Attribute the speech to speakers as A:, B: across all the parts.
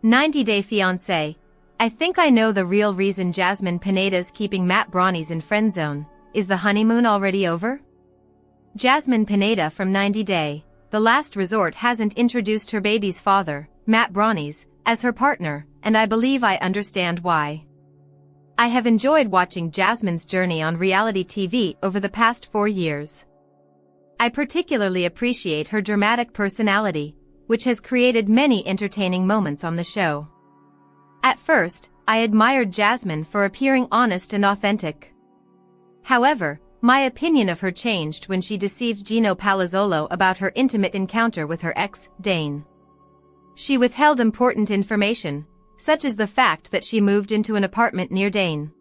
A: 90-Day Fiancé. I think I know the real reason Jasmine Pineda's keeping Matt Branis in friend zone. Is the honeymoon already over? Jasmine Pineda from 90-Day, The Last Resort hasn't introduced her baby's father, Matt Branis, as her partner, and I believe I understand why. I have enjoyed watching Jasmine's journey on reality TV over the past 4 years. I particularly appreciate her dramatic personality, which has created many entertaining moments on the show. At first, I admired Jasmine for appearing honest and authentic. However, my opinion of her changed when she deceived Gino Palazzolo about her intimate encounter with her ex, Dane. She withheld important information, such as the fact that she moved into an apartment near Dane.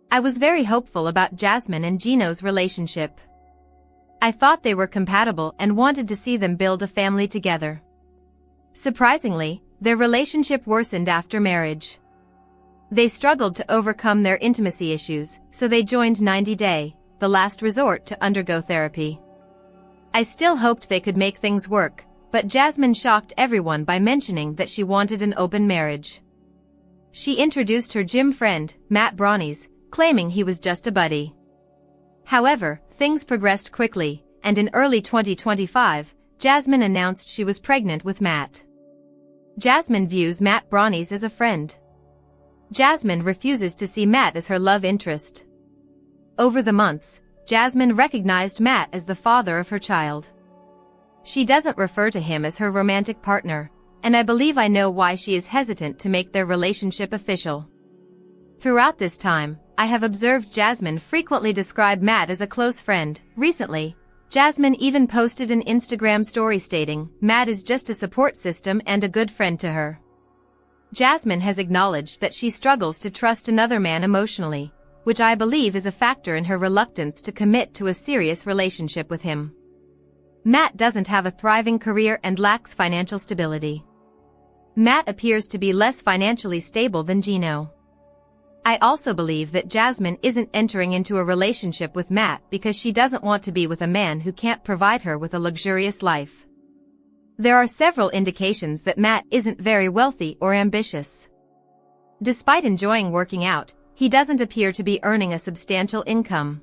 A: I was very hopeful about Jasmine and Gino's relationship. I thought they were compatible and wanted to see them build a family together. Surprisingly, their relationship worsened after marriage. They struggled to overcome their intimacy issues, so they joined 90-Day, The Last Resort to undergo therapy. I still hoped they could make things work, but Jasmine shocked everyone by mentioning that she wanted an open marriage. She introduced her gym friend, Matt Branis, claiming he was just a buddy. However, things progressed quickly, and in early 2025, Jasmine announced she was pregnant with Matt. Jasmine views Matt Branis as a friend. Jasmine refuses to see Matt as her love interest. Over the months, Jasmine recognized Matt as the father of her child. She doesn't refer to him as her romantic partner, and I believe I know why she is hesitant to make their relationship official. Throughout this time, I have observed Jasmine frequently describe Matt as a close friend. Recently, Jasmine even posted an Instagram story stating, "Matt is just a support system and a good friend to her." Jasmine has acknowledged that she struggles to trust another man emotionally, which I believe is a factor in her reluctance to commit to a serious relationship with him. Matt doesn't have a thriving career and lacks financial stability. Matt appears to be less financially stable than Gino. I also believe that Jasmine isn't entering into a relationship with Matt because she doesn't want to be with a man who can't provide her with a luxurious life. There are several indications that Matt isn't very wealthy or ambitious. Despite enjoying working out, he doesn't appear to be earning a substantial income.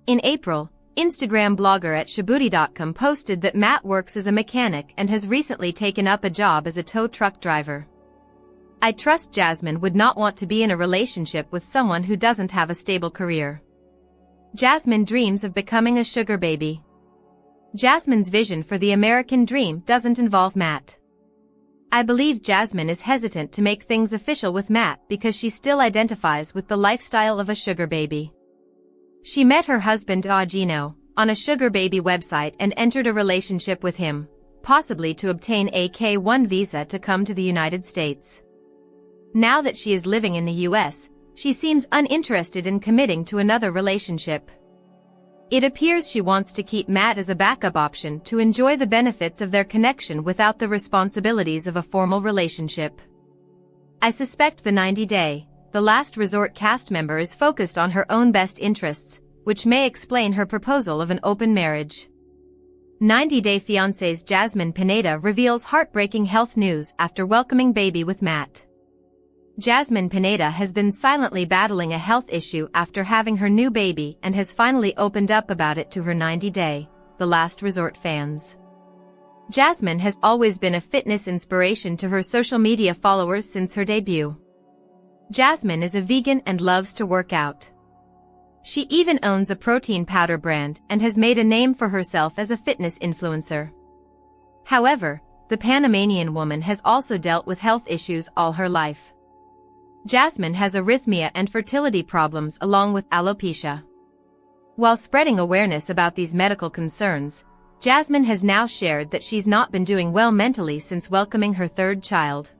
A: In April, Instagram blogger at Shabuti.com posted that Matt works as a mechanic and has recently taken up a job as a tow truck driver. I trust Jasmine would not want to be in a relationship with someone who doesn't have a stable career. Jasmine dreams of becoming a sugar baby. Jasmine's vision for the American dream doesn't involve Matt. I believe Jasmine is hesitant to make things official with Matt because she still identifies with the lifestyle of a sugar baby. She met her husband Gino on a sugar baby website and entered a relationship with him, possibly to obtain a K-1 visa to come to the United States. Now that she is living in the US, she seems uninterested in committing to another relationship. It appears she wants to keep Matt as a backup option to enjoy the benefits of their connection without the responsibilities of a formal relationship. I suspect the 90-Day, The Last Resort cast member is focused on her own best interests, which may explain her proposal of an open marriage. 90-Day Fiancé's Jasmine Pineda reveals heartbreaking health news after welcoming baby with Matt. Jasmine Pineda has been silently battling a health issue after having her new baby and has finally opened up about it to her 90-Day, The Last Resort fans. Jasmine has always been a fitness inspiration to her social media followers since her debut. Jasmine is a vegan and loves to work out. She even owns a protein powder brand and has made a name for herself as a fitness influencer. However, the Panamanian woman has also dealt with health issues all her life. Jasmine has arrhythmia and fertility problems along with alopecia. While spreading awareness about these medical concerns, Jasmine has now shared that she's not been doing well mentally since welcoming her third child.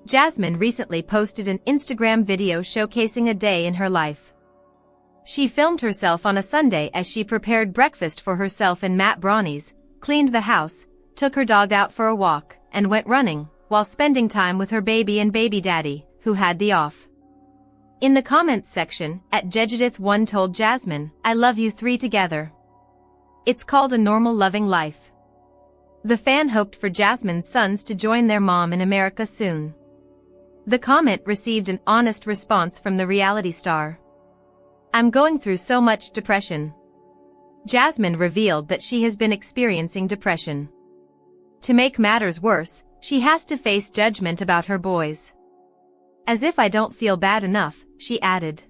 A: Jasmine recently posted an Instagram video showcasing a day in her life. She filmed herself on a Sunday as she prepared breakfast for herself and Matt Branis, cleaned the house, took her dog out for a walk, and went running, while spending time with her baby and baby daddy, who had the off. In the comments section, @Jejudith1 told Jasmine, "I love you three together. It's called a normal loving life." The fan hoped for Jasmine's sons to join their mom in America soon. The comment received an honest response from the reality star. "I'm going through so much depression." Jasmine revealed that she has been experiencing depression. To make matters worse, she has to face judgment about her boys. "As if I don't feel bad enough," she added.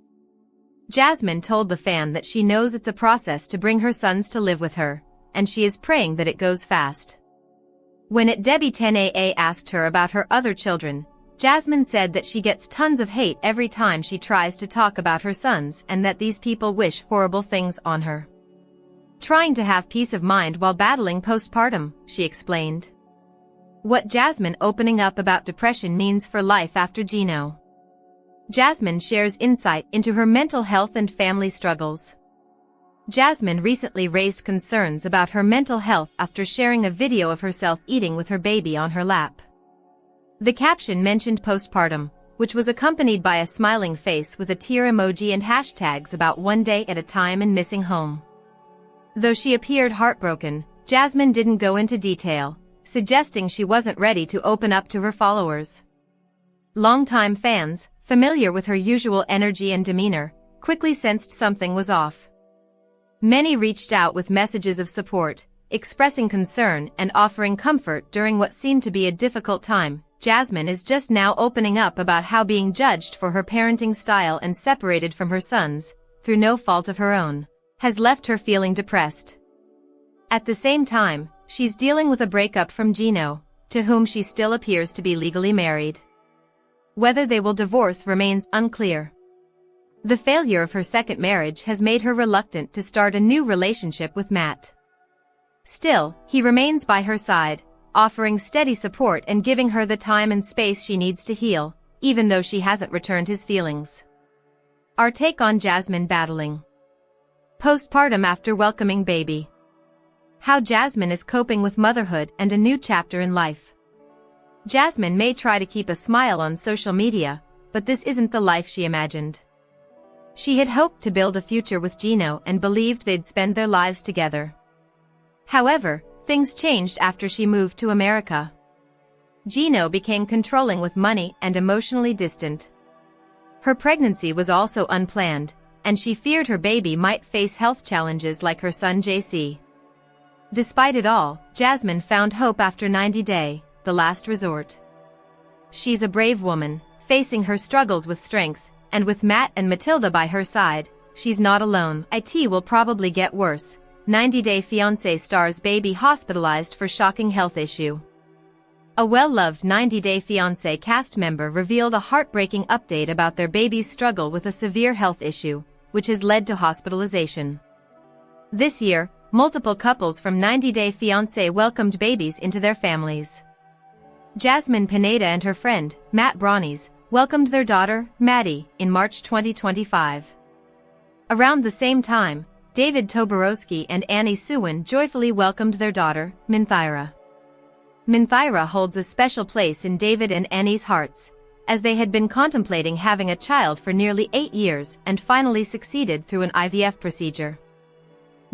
A: Jasmine told the fan that she knows it's a process to bring her sons to live with her, and she is praying that it goes fast. When Debbie 10AA asked her about her other children, Jasmine said that she gets tons of hate every time she tries to talk about her sons and that these people wish horrible things on her. "Trying to have peace of mind while battling postpartum," she explained. What Jasmine opening up about depression means for life after Gino. Jasmine shares insight into her mental health and family struggles. Jasmine recently raised concerns about her mental health after sharing a video of herself eating with her baby on her lap. The caption mentioned postpartum, which was accompanied by a smiling face with a tear emoji and hashtags about one day at a time and missing home. Though she appeared heartbroken, Jasmine didn't go into detail, suggesting she wasn't ready to open up to her followers. Longtime fans, familiar with her usual energy and demeanor, quickly sensed something was off. Many reached out with messages of support, expressing concern and offering comfort during what seemed to be a difficult time. Jasmine is just now opening up about how being judged for her parenting style and separated from her sons, through no fault of her own, has left her feeling depressed. At the same time, she's dealing with a breakup from Gino, to whom she still appears to be legally married. Whether they will divorce remains unclear. The failure of her second marriage has made her reluctant to start a new relationship with Matt. Still, he remains by her side, offering steady support and giving her the time and space she needs to heal, even though she hasn't returned his feelings. Our take on Jasmine battling postpartum after welcoming baby. How Jasmine is coping with motherhood and a new chapter in life. Jasmine may try to keep a smile on social media, but this isn't the life she imagined. She had hoped to build a future with Gino and believed they'd spend their lives together. However, things changed after she moved to America. Gino became controlling with money and emotionally distant. Her pregnancy was also unplanned, and she feared her baby might face health challenges like her son JC. Despite it all, Jasmine found hope after 90 Day, the last resort. She's a brave woman, facing her struggles with strength, and with Matt and Matilda by her side, she's not alone. It will probably get worse. 90 Day Fiancé stars baby hospitalized for shocking health issue. A well-loved 90 Day Fiancé cast member revealed a heartbreaking update about their baby's struggle with a severe health issue, which has led to hospitalization. This year, multiple couples from 90 Day Fiancé welcomed babies into their families. Jasmine Pineda and her friend, Matt Branis, welcomed their daughter, Maddie, in March 2025. Around the same time, David Toborowski and Annie Suwin joyfully welcomed their daughter, Minthira. Minthira holds a special place in David and Annie's hearts, as they had been contemplating having a child for nearly 8 years and finally succeeded through an IVF procedure.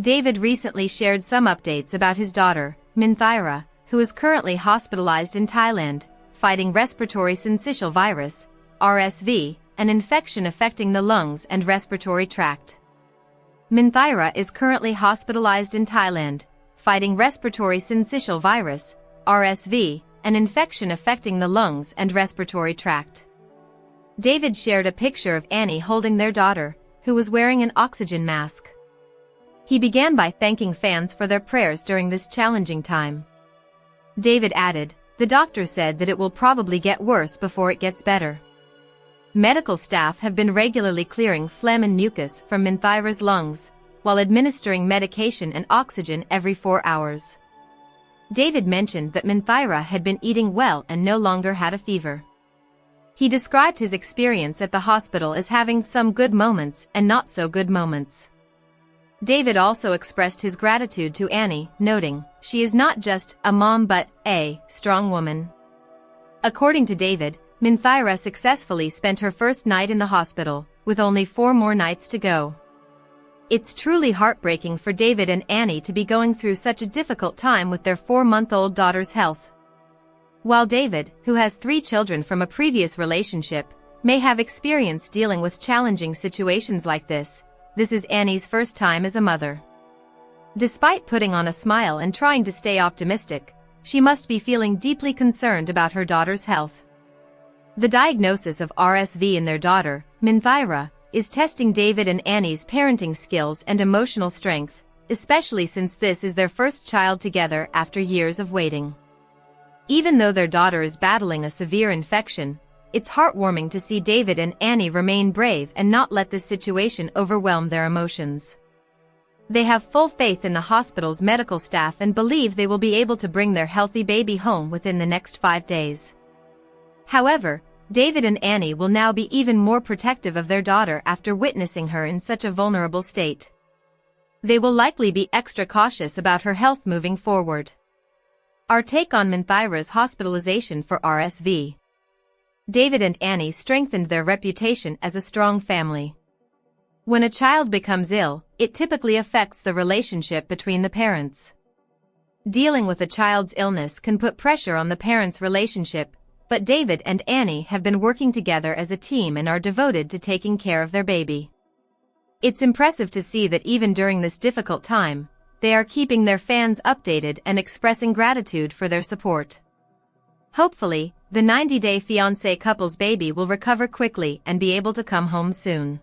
A: David recently shared some updates about his daughter, Minthira, who is currently hospitalized in Thailand, fighting respiratory syncytial virus, RSV, an infection affecting the lungs and respiratory tract. Minthira is currently hospitalized in Thailand, fighting respiratory syncytial virus, RSV, an infection affecting the lungs and respiratory tract. David shared a picture of Annie holding their daughter, who was wearing an oxygen mask. He began by thanking fans for their prayers during this challenging time. David added, "The doctor said that it will probably get worse before it gets better." Medical staff have been regularly clearing phlegm and mucus from Minthira's lungs, while administering medication and oxygen every 4 hours. David mentioned that Minthira had been eating well and no longer had a fever. He described his experience at the hospital as having some good moments and not so good moments. David also expressed his gratitude to Annie, noting, "She is not just a mom but a strong woman." According to David, Minthira successfully spent her first night in the hospital, with only 4 more nights to go. It's truly heartbreaking for David and Annie to be going through such a difficult time with their 4-month-old daughter's health. While David, who has 3 children from a previous relationship, may have experience dealing with challenging situations like this is Annie's first time as a mother. Despite putting on a smile and trying to stay optimistic, she must be feeling deeply concerned about her daughter's health. The diagnosis of RSV in their daughter, Minthira, is testing David and Annie's parenting skills and emotional strength, especially since this is their first child together after years of waiting. Even though their daughter is battling a severe infection, it's heartwarming to see David and Annie remain brave and not let this situation overwhelm their emotions. They have full faith in the hospital's medical staff and believe they will be able to bring their healthy baby home within the next 5 days. However, David and Annie will now be even more protective of their daughter after witnessing her in such a vulnerable state. They will likely be extra cautious about her health moving forward. Our take on Minthira's hospitalization for RSV. David and Annie strengthened their reputation as a strong family. When a child becomes ill, it typically affects the relationship between the parents. Dealing with a child's illness can put pressure on the parents' relationship, but David and Annie have been working together as a team and are devoted to taking care of their baby. It's impressive to see that even during this difficult time, they are keeping their fans updated and expressing gratitude for their support. Hopefully, the 90-day fiancé couple's baby will recover quickly and be able to come home soon.